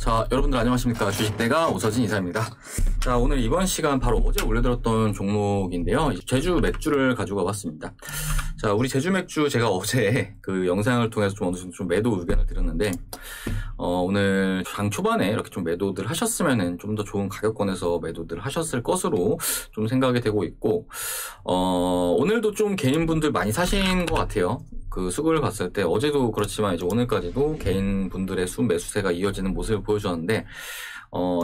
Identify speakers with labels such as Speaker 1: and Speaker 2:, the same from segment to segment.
Speaker 1: 자, 여러분들 안녕하십니까. 주식대가 오서진 이사입니다. 자, 오늘 이번 시간 바로 어제 올려드렸던 종목인데요. 제주 맥주를 가지고 와봤습니다. 자, 우리 제주 맥주 제가 어제 그 영상을 통해서 좀 어느 정도 좀 매도 의견을 드렸는데, 오늘 장 초반에 이렇게 좀 매도들 하셨으면은 좀 더 좋은 가격권에서 매도들 하셨을 것으로 좀 생각이 되고 있고, 오늘도 좀 개인분들 많이 사신 것 같아요. 그 수급을 봤을 때 어제도 그렇지만 이제 오늘까지도 개인분들의 매수세가 이어지는 모습을 보여줬는데,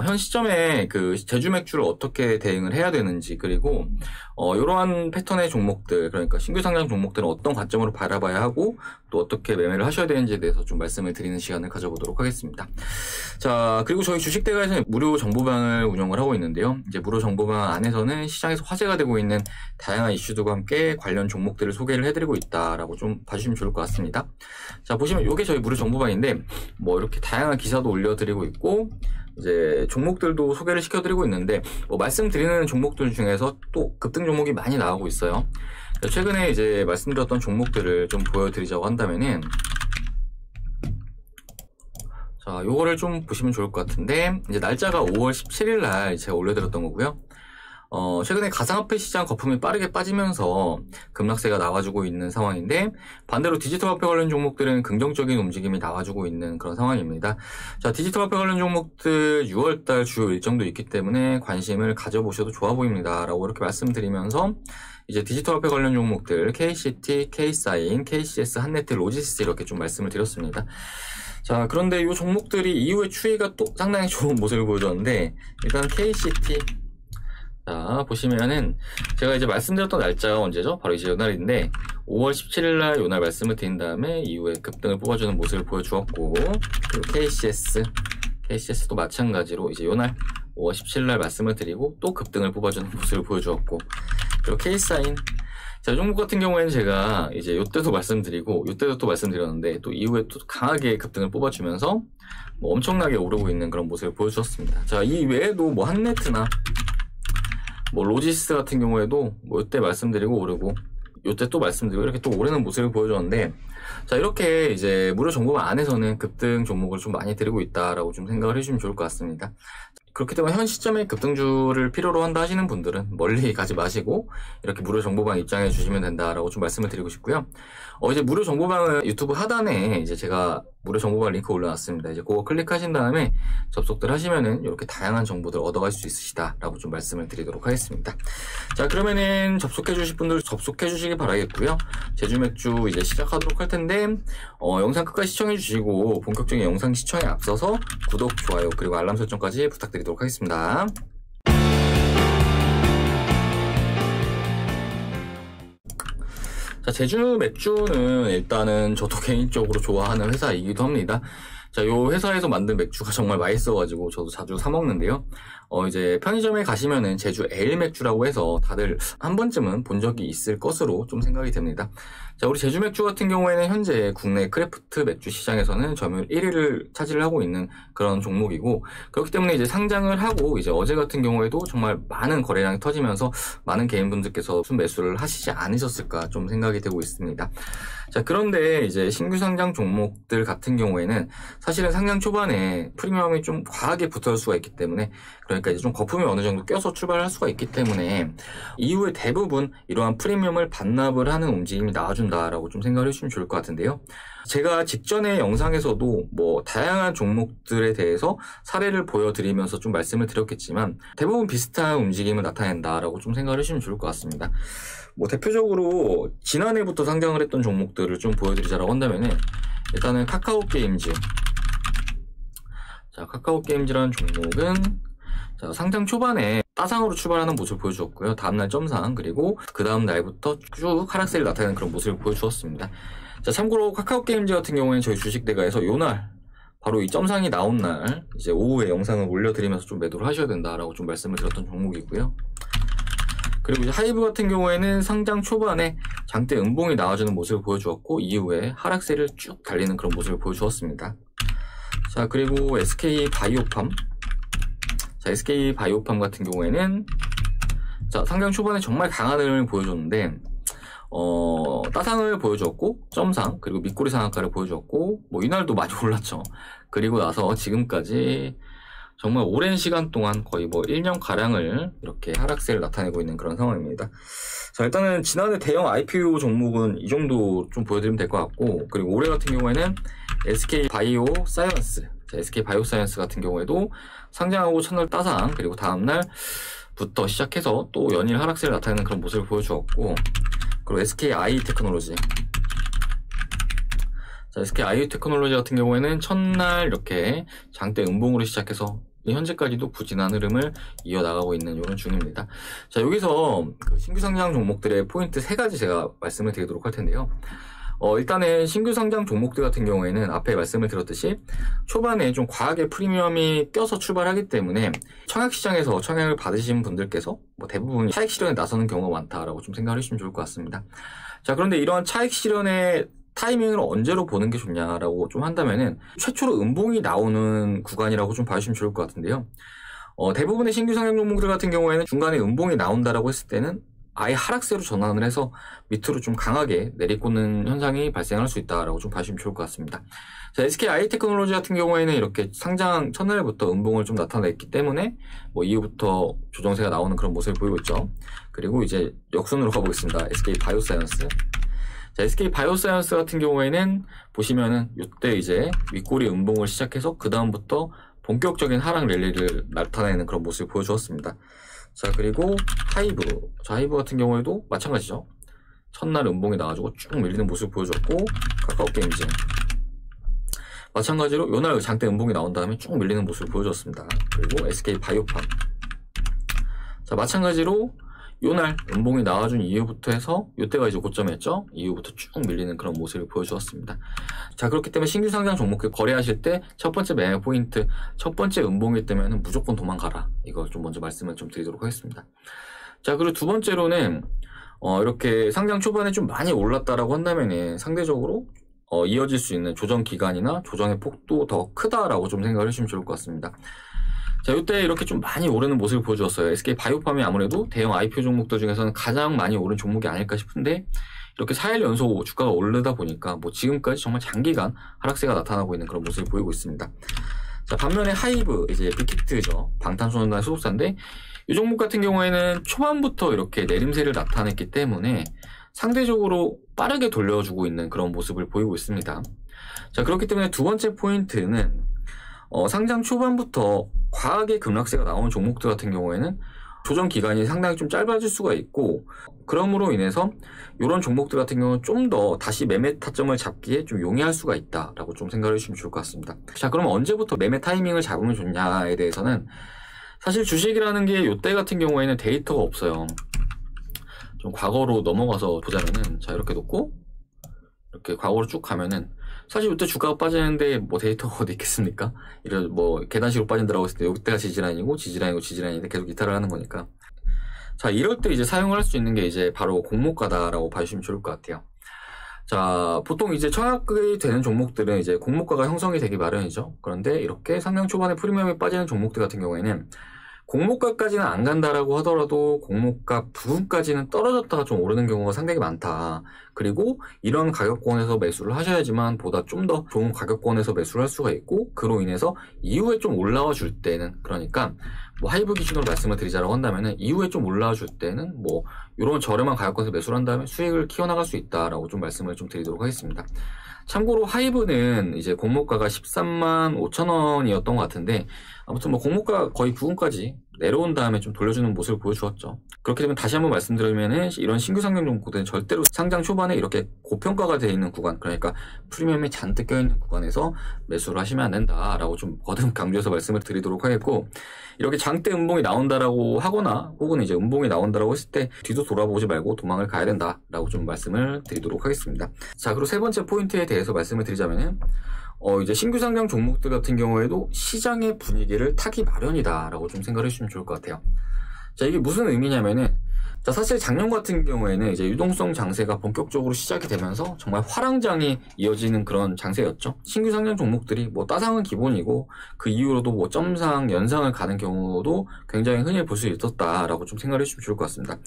Speaker 1: 현 시점에 그 제주 맥주를 어떻게 대응을 해야 되는지, 그리고 이러한 패턴의 종목들, 그러니까 신규 상장 종목들은 어떤 관점으로 바라봐야 하고 또 어떻게 매매를 하셔야 되는지에 대해서 좀 말씀을 드리는 시간을 가져보도록 하겠습니다. 자, 그리고 저희 주식대가에서는 무료 정보방을 운영을 하고 있는데요. 이제 무료 정보방 안에서는 시장에서 화제가 되고 있는 다양한 이슈들과 함께 관련 종목들을 소개를 해드리고 있다라고 좀 봐주시면 좋을 것 같습니다. 자, 보시면 이게 저희 무료 정보방인데, 뭐 이렇게 다양한 기사도 올려드리고 있고, 이제 종목들도 소개를 시켜드리고 있는데, 말씀드리는 종목들 중에서 또 급등 종목이 많이 나오고 있어요. 최근에 이제 말씀드렸던 종목들을 좀 보여드리자고 한다면은, 자, 요거를 좀 보시면 좋을 것 같은데, 이제 날짜가 5월 17일 날 제가 올려드렸던 거고요. 최근에 가상화폐 시장 거품이 빠르게 빠지면서 급락세가 나와주고 있는 상황인데, 반대로 디지털화폐 관련 종목들은 긍정적인 움직임이 나와주고 있는 그런 상황입니다. 자, 디지털화폐 관련 종목들 6월달 주요 일정도 있기 때문에 관심을 가져보셔도 좋아 보입니다 라고 이렇게 말씀드리면서, 이제 디지털화폐 관련 종목들 KCT, K사인, KCS, 한네트, 로지스 이렇게 좀 말씀을 드렸습니다. 자, 그런데 이 종목들이 이후에 추이가 또 상당히 좋은 모습을 보여줬는데, 일단 KCT, 자, 보시면은 제가 이제 말씀드렸던 날짜가 언제죠? 바로 이제 요날인데, 5월 17일 날 요날 말씀을 드린 다음에 이후에 급등을 뽑아주는 모습을 보여주었고, 그리고 KCS도 마찬가지로 이제 요날 5월 17일 날 말씀을 드리고 또 급등을 뽑아주는 모습을 보여주었고, 그리고 K사인, 자, 이 종목 같은 경우에는 제가 이제 요때도 말씀드리고 요때도 또 말씀드렸는데, 또 이후에 또 강하게 급등을 뽑아주면서 뭐 엄청나게 오르고 있는 그런 모습을 보여주었습니다. 자, 이 외에도 뭐 한네트나 뭐 로지스 같은 경우에도 뭐 이때 말씀드리고 오르고 요때 또 말씀드리고 이렇게 또 오르는 모습을 보여줬는데, 자, 이렇게 이제 무료 정보방 안에서는 급등 종목을 좀 많이 드리고 있다라고 좀 생각을 해주시면 좋을 것 같습니다. 그렇기 때문에 현 시점에 급등주를 필요로 한다 하시는 분들은 멀리 가지 마시고 이렇게 무료 정보방 입장해 주시면 된다라고 좀 말씀을 드리고 싶고요. 이제 무료 정보방은 유튜브 하단에 이제 제가 무료 정보방 링크 올려놨습니다. 이제 그거 클릭하신 다음에 접속들 하시면은 이렇게 다양한 정보들 얻어갈 수 있으시다라고 좀 말씀을 드리도록 하겠습니다. 자, 그러면은 접속해 주실 분들 접속해 주시기 바라겠고요. 제주 맥주 이제 시작하도록 할 텐데, 영상 끝까지 시청해 주시고 본격적인 영상 시청에 앞서서 구독, 좋아요, 그리고 알람 설정까지 부탁드리도록 하겠습니다. 자, 제주 맥주는 일단은 저도 개인적으로 좋아하는 회사이기도 합니다. 자, 요 회사에서 만든 맥주가 정말 맛있어가지고 저도 자주 사 먹는데요. 이제 편의점에 가시면은 제주 에일 맥주라고 해서 다들 한 번쯤은 본 적이 있을 것으로 좀 생각이 됩니다. 자, 우리 제주 맥주 같은 경우에는 현재 국내 크래프트 맥주 시장에서는 점유율 1위를 차지를 하고 있는 그런 종목이고, 그렇기 때문에 이제 상장을 하고 이제 어제 같은 경우에도 정말 많은 거래량이 터지면서 많은 개인분들께서 매수를 하시지 않으셨을까 좀 생각이 되고 있습니다. 자, 그런데 이제 신규 상장 종목들 같은 경우에는 사실은 상장 초반에 프리미엄이 좀 과하게 붙을 수가 있기 때문에, 그러니까 이제 좀 거품이 어느 정도 껴서 출발할 수가 있기 때문에 이후에 대부분 이러한 프리미엄을 반납을 하는 움직임이 나와준다라고 좀 생각을 해주시면 좋을 것 같은데요. 제가 직전에 영상에서도 뭐 다양한 종목들에 대해서 사례를 보여드리면서 좀 말씀을 드렸겠지만 대부분 비슷한 움직임을 나타낸다라고 좀 생각을 해주시면 좋을 것 같습니다. 뭐 대표적으로 지난해부터 상장을 했던 종목들을 좀 보여드리자라고 한다면은, 일단은 카카오게임즈. 자, 카카오게임즈라는 종목은 자, 상장 초반에 따상으로 출발하는 모습을 보여주었고요. 다음날 점상, 그리고 그 다음 날부터 쭉 하락세를 나타내는 그런 모습을 보여주었습니다. 자, 참고로 카카오게임즈 같은 경우에는 저희 주식대가에서 요날 바로 이 점상이 나온 날 이제 오후에 영상을 올려드리면서 좀 매도를 하셔야 된다라고 좀 말씀을 드렸던 종목이고요. 그리고 이제 하이브 같은 경우에는 상장 초반에 장대 음봉이 나와주는 모습을 보여주었고, 이후에 하락세를 쭉 달리는 그런 모습을 보여주었습니다. 자, 그리고 SK바이오팜. 자, SK바이오팜 같은 경우에는 자, 상장 초반에 정말 강한 흐름을 보여줬는데, 따상을 보여주었고, 점상, 그리고 밑꼬리 상한가를 보여주었고, 뭐 이날도 많이 올랐죠. 그리고 나서 지금까지 정말 오랜 시간 동안 거의 뭐 1년가량을 이렇게 하락세를 나타내고 있는 그런 상황입니다. 자, 일단은 지난해 대형 IPO 종목은 이 정도 좀 보여드리면 될 것 같고, 그리고 올해 같은 경우에는 SK바이오사이언스, SK바이오사이언스 같은 경우에도 상장하고 첫날 따상, 그리고 다음날부터 시작해서 또 연일 하락세를 나타내는 그런 모습을 보여주었고, 그리고 SKI테크놀로지, 자, SKI테크놀로지 같은 경우에는 첫날 이렇게 장대 음봉으로 시작해서 현재까지도 부진한 흐름을 이어나가고 있는 이런 중입니다. 자, 여기서 그 신규 상장 종목들의 포인트 3가지 제가 말씀을 드리도록 할 텐데요. 일단은 신규 상장 종목들 같은 경우에는 앞에 말씀을 드렸듯이 초반에 좀 과하게 프리미엄이 껴서 출발하기 때문에 청약시장에서 청약을 받으신 분들께서 뭐 대부분 차익 실현에 나서는 경우가 많다라고 좀 생각을 해주시면 좋을 것 같습니다. 자, 그런데 이러한 차익 실현의 타이밍을 언제로 보는 게 좋냐라고 좀 한다면은 최초로 음봉이 나오는 구간이라고 좀 봐주시면 좋을 것 같은데요. 대부분의 신규 상장 종목들 같은 경우에는 중간에 음봉이 나온다라고 했을 때는 아예 하락세로 전환을 해서 밑으로 좀 강하게 내리꽂는 현상이 발생할 수 있다라고 좀 봐주시면 좋을 것 같습니다. 자, SKI테크놀로지 같은 경우에는 이렇게 상장 첫날부터 음봉을 좀 나타냈기 때문에 뭐 이후부터 조정세가 나오는 그런 모습을 보이고 있죠. 그리고 이제 역순으로 가보겠습니다. SK바이오사이언스. 자, SK바이오사이언스 같은 경우에는 보시면은 이때 이제 윗꼬리 음봉을 시작해서 그 다음부터 본격적인 하락 랠리를 나타내는 그런 모습을 보여주었습니다. 자, 그리고 하이브. 자, 하이브 같은 경우에도 마찬가지죠. 첫날 음봉이 나와가지고 쭉 밀리는 모습을 보여줬고, 카카오게임즈. 마찬가지로 요날 장대 음봉이 나온 다음에 쭉 밀리는 모습을 보여줬습니다. 그리고 SK바이오팜. 자, 마찬가지로 요날 음봉이 나와준 이후부터 해서 요때가 이제 고점이었죠. 이후부터 쭉 밀리는 그런 모습을 보여주었습니다. 자, 그렇기 때문에 신규 상장 종목을 거래하실 때 첫 번째 매매 포인트, 첫 번째 음봉이 뜨면 무조건 도망가라. 이거 좀 먼저 말씀을 좀 드리도록 하겠습니다. 자, 그리고 두 번째로는 이렇게 상장 초반에 좀 많이 올랐다라고 한다면은 상대적으로 이어질 수 있는 조정 기간이나 조정의 폭도 더 크다라고 좀 생각을 해주시면 좋을 것 같습니다. 자, 이때 이렇게 좀 많이 오르는 모습을 보여주었어요. SK바이오팜이 아무래도 대형 IPO 종목들 중에서는 가장 많이 오른 종목이 아닐까 싶은데, 이렇게 4일 연속 주가가 오르다 보니까 뭐 지금까지 정말 장기간 하락세가 나타나고 있는 그런 모습을 보이고 있습니다. 자, 반면에 하이브, 이제 빅히트죠. 방탄소년단 소속사인데, 이 종목 같은 경우에는 초반부터 이렇게 내림세를 나타냈기 때문에 상대적으로 빠르게 돌려주고 있는 그런 모습을 보이고 있습니다. 자, 그렇기 때문에 두 번째 포인트는 상장 초반부터 과하게 급락세가 나오는 종목들 같은 경우에는 조정 기간이 상당히 좀 짧아질 수가 있고, 그러므로 인해서 이런 종목들 같은 경우는 좀 더 다시 매매 타점을 잡기에 좀 용이할 수가 있다라고 좀 생각을 해주시면 좋을 것 같습니다. 자, 그러면 언제부터 매매 타이밍을 잡으면 좋냐에 대해서는 사실 주식이라는 게 이때 같은 경우에는 데이터가 없어요. 좀 과거로 넘어가서 보자면은, 자, 이렇게 놓고 이렇게 과거로 쭉 가면은 사실 이때 주가가 빠지는데 뭐 데이터가 어디 있겠습니까? 이런 뭐 계단식으로 빠진다라고 했을 때 이때가 지지라인이고 지지라인이고 지지라인인데 계속 이탈을 하는 거니까. 자, 이럴 때 이제 사용을 할 수 있는 게 이제 바로 공모가다라고 봐주시면 좋을 것 같아요. 자, 보통 이제 청약이 되는 종목들은 이제 공모가가 형성이 되기 마련이죠. 그런데 이렇게 상장 초반에 프리미엄이 빠지는 종목들 같은 경우에는 공모가까지는 안 간다라고 하더라도 공모가 부근까지는 떨어졌다가 좀 오르는 경우가 상당히 많다. 그리고 이런 가격권에서 매수를 하셔야지만 보다 좀 더 좋은 가격권에서 매수를 할 수가 있고, 그로 인해서 이후에 좀 올라와 줄 때는, 그러니까 뭐 하이브 기준으로 말씀을 드리자라고 한다면은 이후에 좀 올라와 줄 때는 뭐 이런 저렴한 가격권에서 매수를 한 다음에 수익을 키워나갈 수 있다라고 좀 말씀을 좀 드리도록 하겠습니다. 참고로 하이브는 이제 공모가가 13만 5천 원이었던 것 같은데, 아무튼 뭐 공모가 거의 부근까지 내려온 다음에 좀 돌려주는 모습을 보여주었죠. 그렇게 되면 다시 한번 말씀드리면은 이런 신규 상장 종목들은 절대로 상장 초반에 이렇게 고평가가 되어 있는 구간, 그러니까 프리미엄이 잔뜩 껴있는 구간에서 매수를 하시면 안 된다라고 좀 거듭 강조해서 말씀을 드리도록 하겠고, 이렇게 장대 음봉이 나온다라고 하거나 혹은 이제 음봉이 나온다라고 했을 때 뒤도 돌아보지 말고 도망을 가야 된다라고 좀 말씀을 드리도록 하겠습니다. 자, 그리고 세 번째 포인트에 대해서 말씀을 드리자면은 이제 신규 상장 종목들 같은 경우에도 시장의 분위기를 타기 마련이다라고 좀 생각을 해주시면 좋을 것 같아요. 자, 이게 무슨 의미냐면은, 자, 사실 작년 같은 경우에는 이제 유동성 장세가 본격적으로 시작이 되면서 정말 화랑장이 이어지는 그런 장세였죠. 신규 상장 종목들이 뭐 따상은 기본이고 그 이후로도 뭐 점상, 연상을 가는 경우도 굉장히 흔히 볼 수 있었다라고 좀 생각을 해주시면 좋을 것 같습니다.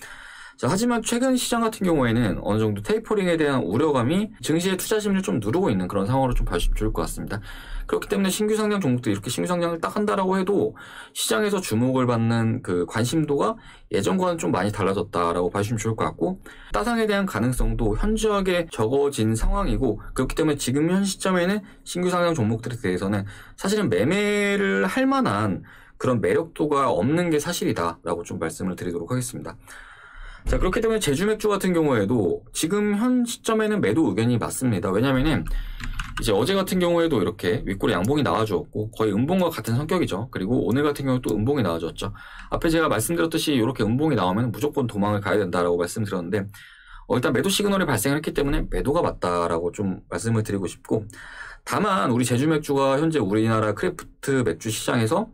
Speaker 1: 자, 하지만 최근 시장 같은 경우에는 어느 정도 테이퍼링에 대한 우려감이 증시의 투자 심리를 좀 누르고 있는 그런 상황으로 좀 봐주시면 좋을 것 같습니다. 그렇기 때문에 신규 상장 종목들이 이렇게 신규 상장을 딱 한다라고 해도 시장에서 주목을 받는 그 관심도가 예전과는 좀 많이 달라졌다라고 봐주시면 좋을 것 같고, 따상에 대한 가능성도 현저하게 적어진 상황이고, 그렇기 때문에 지금 현 시점에는 신규 상장 종목들에 대해서는 사실은 매매를 할 만한 그런 매력도가 없는 게 사실이다라고 좀 말씀을 드리도록 하겠습니다. 자, 그렇기 때문에 제주 맥주 같은 경우에도 지금 현 시점에는 매도 의견이 맞습니다. 왜냐면은 이제 어제 같은 경우에도 이렇게 윗골에 양봉이 나와주었고 거의 음봉과 같은 성격이죠. 그리고 오늘 같은 경우 또 음봉이 나와줬죠. 앞에 제가 말씀드렸듯이 이렇게 음봉이 나오면 무조건 도망을 가야 된다라고 말씀드렸는데, 일단 매도 시그널이 발생했기 때문에 매도가 맞다라고 좀 말씀을 드리고 싶고, 다만 우리 제주 맥주가 현재 우리나라 크래프트 맥주 시장에서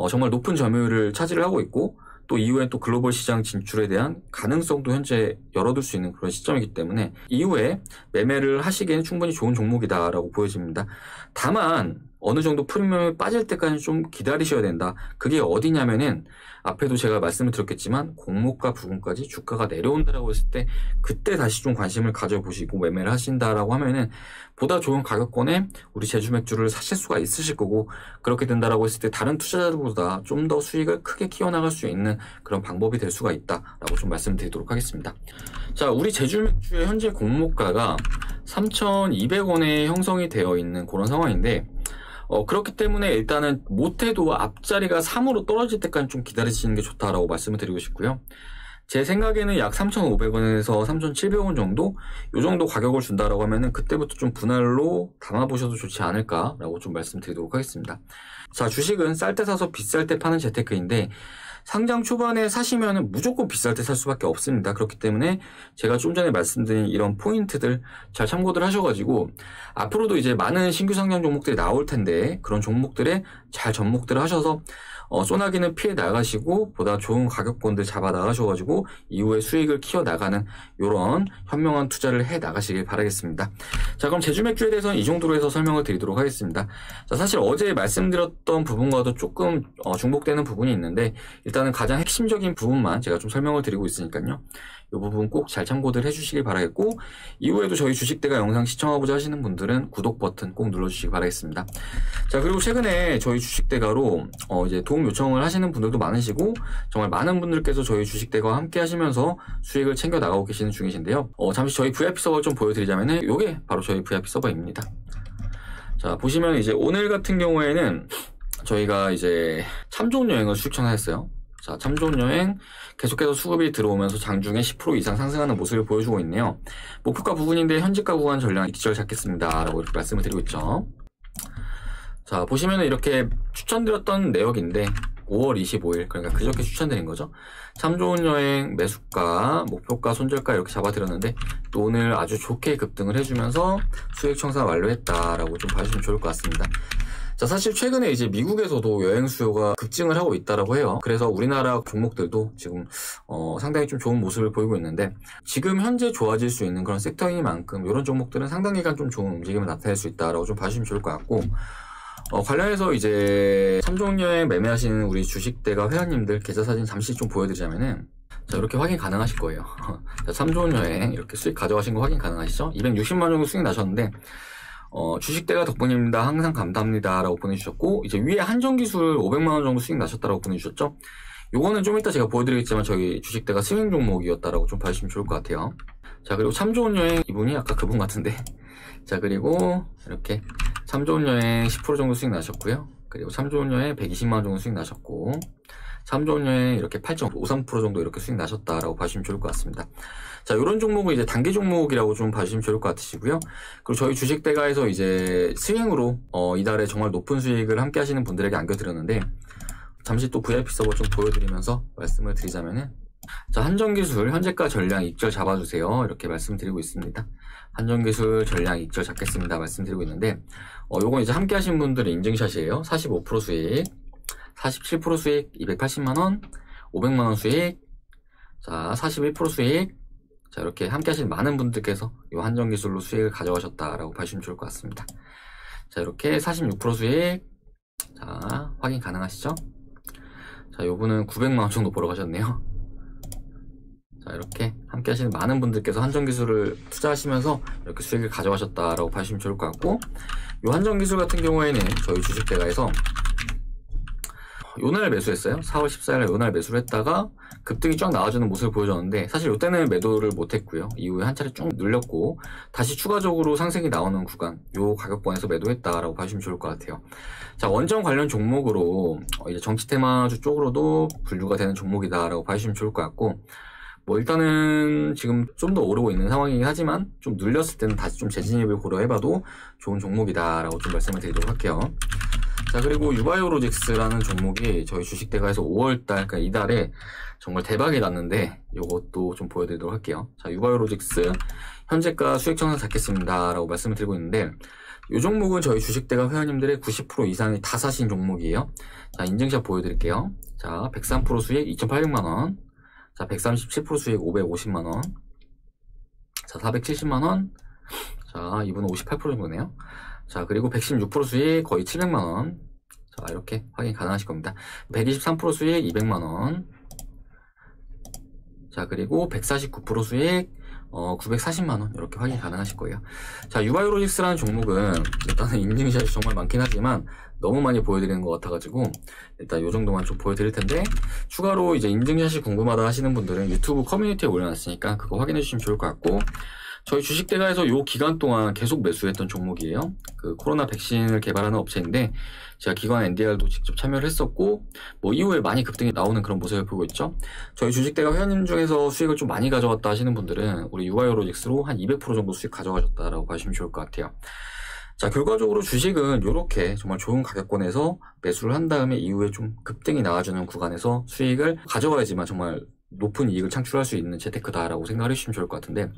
Speaker 1: 정말 높은 점유율을 차지를 하고 있고, 또 이후에 또 글로벌 시장 진출에 대한 가능성도 현재 열어둘 수 있는 그런 시점이기 때문에 이후에 매매를 하시기에는 충분히 좋은 종목이다라고 보여집니다. 다만 어느 정도 프리미엄이 빠질 때까지 좀 기다리셔야 된다. 그게 어디냐면은 앞에도 제가 말씀을 드렸겠지만 공모가 부근까지 주가가 내려온다라고 했을 때 그때 다시 좀 관심을 가져보시고 매매를 하신다라고 하면은 보다 좋은 가격권에 우리 제주 맥주를 사실 수가 있으실 거고, 그렇게 된다라고 했을 때 다른 투자자들보다 좀 더 수익을 크게 키워나갈 수 있는 그런 방법이 될 수가 있다라고 좀 말씀드리도록 하겠습니다. 자, 우리 제주 맥주의 현재 공모가가 3,200원에 형성이 되어 있는 그런 상황인데, 그렇기 때문에 일단은 못해도 앞자리가 3으로 떨어질 때까지 좀 기다리시는 게 좋다라고 말씀을 드리고 싶고요. 제 생각에는 약 3,500원에서 3,700원 정도? 요 정도 가격을 준다라고 하면은 그때부터 좀 분할로 담아보셔도 좋지 않을까라고 좀 말씀드리도록 하겠습니다. 자, 주식은 쌀 때 사서 비쌀 때 파는 재테크인데, 상장 초반에 사시면은 무조건 비쌀 때 살 수밖에 없습니다. 그렇기 때문에 제가 좀 전에 말씀드린 이런 포인트들 잘 참고들 하셔가지고 앞으로도 이제 많은 신규 상장 종목들이 나올 텐데 그런 종목들에 잘 접목들을 하셔서 소나기는 피해 나가시고 보다 좋은 가격권들 잡아 나가셔가지고 이후에 수익을 키워 나가는 이런 현명한 투자를 해 나가시길 바라겠습니다. 자, 그럼 제주 맥주에 대해서는 이 정도로 해서 설명을 드리도록 하겠습니다. 자, 사실 어제 말씀드렸던 부분과도 조금 중복되는 부분이 있는데 일단은 가장 핵심적인 부분만 제가 좀 설명을 드리고 있으니까요. 이 부분 꼭 잘 참고들 해주시길 바라겠고, 이후에도 저희 주식대가 영상 시청하고자 하시는 분들은 구독 버튼 꼭 눌러주시기 바라겠습니다. 자, 그리고 최근에 저희 주식대가로 이제 도움 요청을 하시는 분들도 많으시고 정말 많은 분들께서 저희 주식대가와 함께 하시면서 수익을 챙겨 나가고 계시는 중이신데요. 잠시 저희 VIP 서버를 좀 보여드리자면은 이게 바로 저희 VIP 서버입니다. 자, 보시면 이제 오늘 같은 경우에는 저희가 이제 참 좋은 여행을 추천했어요. 자, 참 좋은 여행 계속해서 수급이 들어오면서 장중에 10% 이상 상승하는 모습을 보여주고 있네요. 목표가 부근인데 현지가 구간 전량 기절 잡겠습니다 라고 이렇게 말씀을 드리고 있죠. 자, 보시면은 이렇게 추천드렸던 내역인데 5월 25일, 그러니까 그저께 추천드린 거죠. 참 좋은 여행 매수가, 목표가, 손절가 이렇게 잡아드렸는데 또 오늘 아주 좋게 급등을 해주면서 수익 청산 완료했다라고 좀 봐주시면 좋을 것 같습니다. 자, 사실 최근에 이제 미국에서도 여행 수요가 급증을 하고 있다라고 해요. 그래서 우리나라 종목들도 지금 상당히 좀 좋은 모습을 보이고 있는데, 지금 현재 좋아질 수 있는 그런 섹터이니만큼 이런 종목들은 상당 기간 좀 좋은 움직임을 나타낼 수 있다라고 좀 봐주시면 좋을 것 같고, 관련해서 이제 참 좋은 여행 매매하시는 우리 주식대가 회원님들 계좌 사진 잠시 좀 보여드리자면은, 자, 이렇게 확인 가능하실 거예요. 자, 참 좋은 여행 이렇게 수익 가져가신 거 확인 가능하시죠? 260만 원 정도 수익 나셨는데, 주식대가 덕분입니다. 항상 감사합니다. 라고 보내주셨고, 이제 위에 한정기술 500만원 정도 수익 나셨다라고 보내주셨죠? 요거는 좀 이따 제가 보여드리겠지만 저희 주식대가 스윙 종목이었다라고 좀 봐주시면 좋을 것 같아요. 자, 그리고 참 좋은 여행 이분이 아까 그분 같은데. 자, 그리고 이렇게 참 좋은 여행 10% 정도 수익 나셨고요. 그리고 참 좋은 여행 120만원 정도 수익 나셨고, 참 좋은 여행 이렇게 8.53% 정도 이렇게 수익 나셨다라고 봐주시면 좋을 것 같습니다. 자, 이런 종목은 이제 단기 종목이라고 좀 봐주시면 좋을 것 같으시고요. 그리고 저희 주식대가에서 이제 스윙으로 이달에 정말 높은 수익을 함께 하시는 분들에게 안겨드렸는데, 잠시 또 VIP 서버 좀 보여드리면서 말씀을 드리자면은, 자, 한정기술 현재가 전량 익절 잡아주세요. 이렇게 말씀드리고 있습니다. 한정기술 전량 익절 잡겠습니다. 말씀드리고 있는데, 요건 이제 함께 하신 분들의 인증샷이에요. 45% 수익, 47% 수익, 280만원, 500만원 수익, 자, 41% 수익. 자, 이렇게 함께 하신 많은 분들께서 이 한정기술로 수익을 가져가셨다라고 봐주시면 좋을 것 같습니다. 자, 이렇게 46% 수익. 자, 확인 가능하시죠? 자, 요분은 900만원 정도 벌어 가셨네요. 자, 이렇게 함께 하시는 많은 분들께서 한정기술을 투자하시면서 이렇게 수익을 가져가셨다라고 봐주시면 좋을 것 같고, 이 한정기술 같은 경우에는 저희 주식대가에서 요날 매수했어요. 4월 14일에 요날 매수를 했다가 급등이 쫙 나와주는 모습을 보여줬는데, 사실 이때는 매도를 못했고요. 이후에 한 차례 쭉 눌렸고 다시 추가적으로 상승이 나오는 구간, 요 가격권에서 매도했다라고 봐주시면 좋을 것 같아요. 자, 원전 관련 종목으로 이제 정치 테마주 쪽으로도 분류가 되는 종목이다라고 봐주시면 좋을 것 같고, 뭐 일단은 지금 좀 더 오르고 있는 상황이긴 하지만 좀 눌렸을 때는 다시 좀 재진입을 고려해봐도 좋은 종목이다라고 좀 말씀을 드리도록 할게요. 자, 그리고 유바이오로직스라는 종목이 저희 주식대가에서 5월달, 그러니까 이달에 정말 대박이 났는데 이것도 좀 보여드리도록 할게요. 자, 유바이오로직스 현재가 수익 정상 잡겠습니다 라고 말씀을 드리고 있는데, 이 종목은 저희 주식대가 회원님들의 90% 이상이 다 사신 종목이에요. 자, 인증샷 보여드릴게요. 자, 103% 수익 2,800만원. 자, 137% 수익 550만원. 자, 470만원. 자, 이분은 58% 정도네요. 자, 그리고 116% 수익 거의 700만원. 자, 이렇게 확인 가능하실 겁니다. 123% 수익 200만원. 자, 그리고 149% 수익 940만원. 이렇게 확인 가능하실 거예요. 자, 유바이오로직스라는 종목은 일단은 인증샷이 정말 많긴 하지만 너무 많이 보여드리는 것 같아가지고 일단 요 정도만 좀 보여드릴 텐데, 추가로 이제 인증샷이 궁금하다 하시는 분들은 유튜브 커뮤니티에 올려놨으니까 그거 확인해 주시면 좋을 것 같고, 저희 주식대가에서 요 기간 동안 계속 매수했던 종목이에요. 그 코로나 백신을 개발하는 업체인데 제가 기관 NDR도 직접 참여를 했었고, 뭐 이후에 많이 급등이 나오는 그런 모습을 보고 있죠. 저희 주식대가 회원님 중에서 수익을 좀 많이 가져갔다 하시는 분들은 우리 유바이오로직스로 한 200% 정도 수익 가져가셨다라고 봐주시면 좋을 것 같아요. 자, 결과적으로 주식은 이렇게 정말 좋은 가격권에서 매수를 한 다음에 이후에 좀 급등이 나와주는 구간에서 수익을 가져가야지만 정말 높은 이익을 창출할 수 있는 재테크다라고 생각을 해주시면 좋을 것 같은데,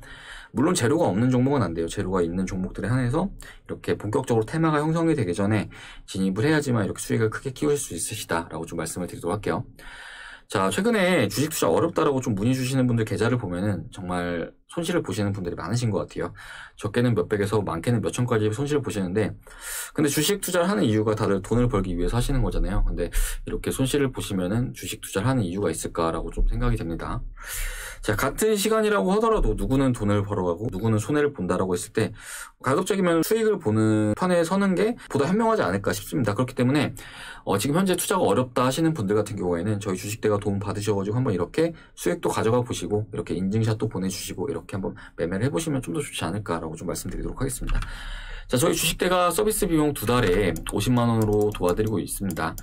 Speaker 1: 물론 재료가 없는 종목은 안 돼요. 재료가 있는 종목들에 한해서 이렇게 본격적으로 테마가 형성이 되기 전에 진입을 해야지만 이렇게 수익을 크게 키우실 수 있으시다라고 좀 말씀을 드리도록 할게요. 자, 최근에 주식 투자 어렵다라고 좀 문의 주시는 분들 계좌를 보면은 정말 손실을 보시는 분들이 많으신 것 같아요. 적게는 몇백에서 많게는 몇천까지 손실을 보시는데, 근데 주식 투자를 하는 이유가 다들 돈을 벌기 위해서 하시는 거잖아요. 근데 이렇게 손실을 보시면은 주식 투자를 하는 이유가 있을까라고 좀 생각이 됩니다. 자, 같은 시간이라고 하더라도 누구는 돈을 벌어가고 누구는 손해를 본다라고 했을 때 가급적이면 수익을 보는 편에 서는 게 보다 현명하지 않을까 싶습니다. 그렇기 때문에 지금 현재 투자가 어렵다 하시는 분들 같은 경우에는 저희 주식대가 도움 받으셔가지고 한번 이렇게 수익도 가져가 보시고 이렇게 인증샷도 보내주시고 이렇게 한번 매매를 해보시면 좀 더 좋지 않을까라고 좀 말씀드리도록 하겠습니다. 자, 저희 주식대가 서비스 비용 2달에 50만원으로 도와드리고 있습니다.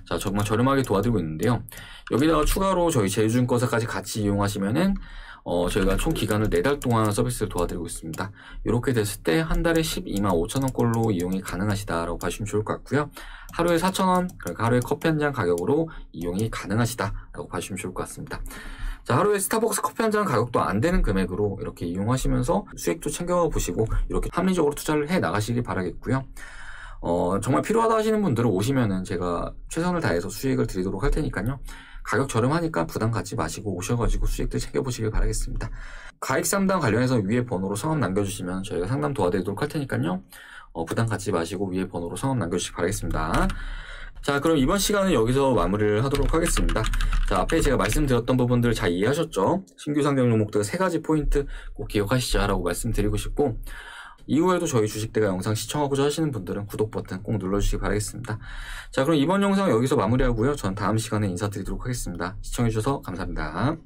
Speaker 1: 자, 정말 저렴하게 도와드리고 있는데요. 여기다가 추가로 저희 제휴증권사까지 같이 이용하시면은 저희가 총 기간을 4달 동안 서비스를 도와드리고 있습니다. 이렇게 됐을 때 한 달에 12만 5천원꼴로 이용이 가능하시다라고 봐주시면 좋을 것 같고요. 하루에 4천원, 그러니까 하루에 커피 한 잔 가격으로 이용이 가능하시다라고 봐주시면 좋을 것 같습니다. 자, 하루에 스타벅스 커피 한 잔 가격도 안 되는 금액으로 이렇게 이용하시면서 수익도 챙겨 보시고 이렇게 합리적으로 투자를 해 나가시길 바라겠고요. 정말 필요하다 하시는 분들은 오시면은 제가 최선을 다해서 수익을 드리도록 할 테니까요. 가격 저렴하니까 부담 갖지 마시고 오셔가지고 수익들 챙겨보시길 바라겠습니다. 가입 상담 관련해서 위에 번호로 성함 남겨주시면 저희가 상담 도와드리도록 할 테니까요. 부담 갖지 마시고 위에 번호로 성함 남겨주시기 바라겠습니다. 자, 그럼 이번 시간은 여기서 마무리를 하도록 하겠습니다. 자, 앞에 제가 말씀드렸던 부분들 잘 이해하셨죠? 신규 상장 종목들 3가지 포인트 꼭 기억하시자라고 말씀드리고 싶고, 이후에도 저희 주식대가 영상 시청하고자 하시는 분들은 구독 버튼 꼭 눌러주시기 바라겠습니다. 자, 그럼 이번 영상 여기서 마무리하고요. 전 다음 시간에 인사드리도록 하겠습니다. 시청해주셔서 감사합니다.